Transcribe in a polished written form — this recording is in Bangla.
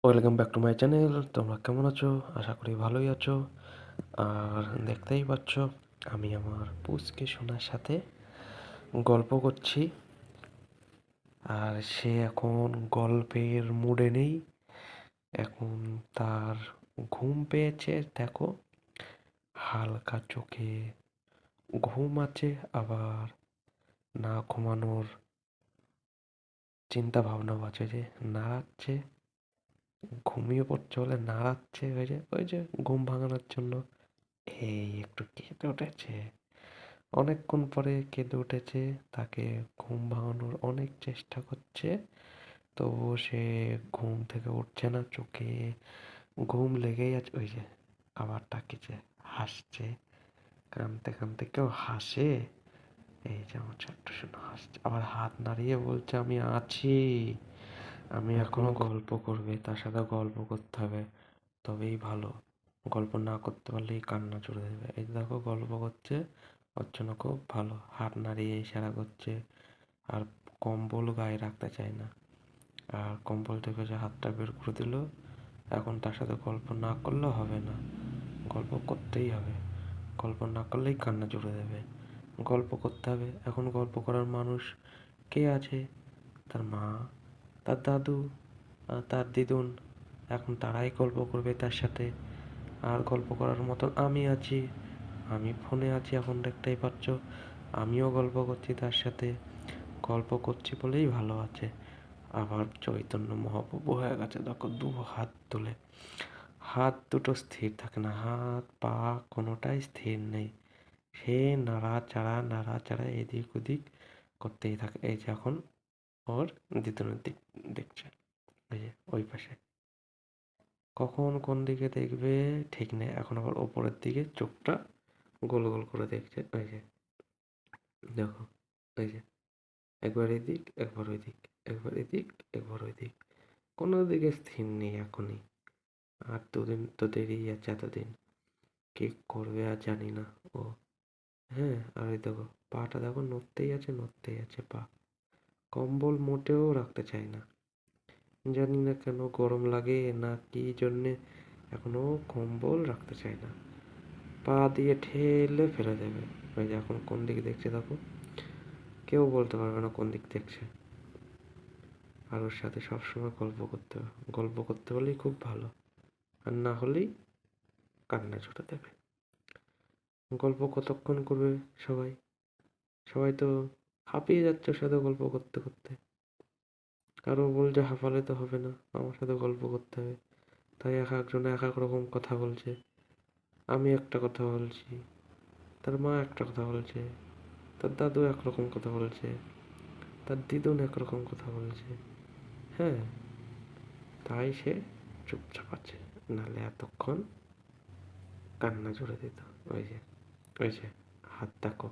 Welcome back to my channel. তোমরা কেমন আছো? আশা করি ভালোই আছো। আর দেখতেই পাচ্ছ, আমি আমার পুচকে সোনার সাথে গল্প করছি। আর সে এখন গল্পের মুডে নেই। এখন তার ঘুম পেয়েছে, দেখো। হালকা চোখে ঘুম আছে, আবার না ঘুমানোর চিন্তা ভাবনাও আছে, যে নাড়াচ্ছে, ঘুমিয়ে পড়ছে বলে নাড়াচ্ছে, ওই যে ঘুম ভাঙানোর জন্য। এই একটু কেঁদে উঠেছে, অনেকক্ষণ পরে কেঁদে উঠেছে। তাকে ঘুম ভাঙানোর অনেক চেষ্টা করছে, তবুও সে ঘুম থেকে উঠছে না। চোখে ঘুম লেগেই আছে। ওই যে আবার ডাকিছে, হাসছে, কাঁদতে কাঁদতে কেউ হাসে। এই যে আমার ছোট্ট সোনা হাসছে, আবার হাত নাড়িয়ে বলছে আমি আছি। আমি এখনো গল্প করবে, তার সাথে গল্প করতে হবে, তবেই ভালো। গল্প না করতে পারলেই কান্না জুড়ে দেবে। এই দেখো গল্প করছে, ওর জন্য খুব ভালো। হাত নাড়িয়ে ইশারা করছে, আর কম্বল গায়ে রাখতে চায় না। আর কম্বল থেকে যে হাতটা বের করে দিল। এখন তার সাথে গল্প না করলেও হবে না, গল্প করতেই হবে। গল্প না করলেই কান্না জুড়ে দেবে, গল্প করতে হবে। এখন গল্প করার মানুষ কে আছে? তার মা, তার দাদু, আর তার দিদুন। এখন তারাই গল্প করবে তার সাথে। আর গল্প করার মতন আমি আছি, আমি ফোনে আছি, এখন দেখতেই পাচ্ছ। আমিও গল্প করছি তার সাথে, গল্প করছি বলেই ভালো আছে। আবার চৈতন্য মহাপ্রভু হয়ে গেছে, দেখো দু হাত তুলে। হাত দুটো স্থির থাকে না, হাত পা কোনোটাই স্থির নেই। সে নাড়াচাড়া নাড়াচাড়া এদিক ওদিক করতেই থাকে। এই যে এখন ওর দিদুনের দিক দেখছে, এই যে ওই পাশে। কখন কোন দিকে দেখবে ঠিক নেই। এখন আবার ওপরের দিকে চোখটা গোল গোল করে দেখছে। ওই যে দেখো, ওই যে একবার এদিক একবার ওই দিক, একবার এদিক একবার ওই দিক, কোনো দিকে স্থির নেই এখনই। আর দুদিন তো দেরি আছে, এতদিন কি করবে আর জানি না ও। হ্যাঁ, আর ওই দেখো পাটা দেখো, নড়তেই আছে নড়তেই আছে পা। কম্বল মোটেও রাখতে চায় না, জানি না কেন, গরম লাগে না কি জন্যে, এখনো কম্বল রাখতে চায় না। পা দিয়ে ঠেলে ফেলে দেবে। ওই যে এখন কোন দিকে দেখছে দেখো, কেউ বলতে পারবে না কোন দিক দেখছে। আর ওর সাথে সবসময় গল্প করতে হবে, গল্প করতে হলেই খুব ভালো, আর না হলেই কান্না ছুটে দেবে। গল্প কতক্ষণ করবে সবাই? সবাই তো হাঁপিয়ে যাচ্ছে ওর সাথে গল্প করতে করতে। কারো বলছে হাঁপালে তো হবে না, আমার সাথে গল্প করতে হবে। তাই এক একজন এক এক রকম কথা বলছে। আমি একটা কথা বলছি, তার মা একটা কথা বলছে, তার দাদু একরকম কথা বলছে, তার দিদুন একরকম কথা বলছে। হ্যাঁ, তাই সে চুপচাপ আছে, নাহলে এতক্ষণ কান্না জুড়ে দিত। ওই যে, ওই যে হাত দেখো।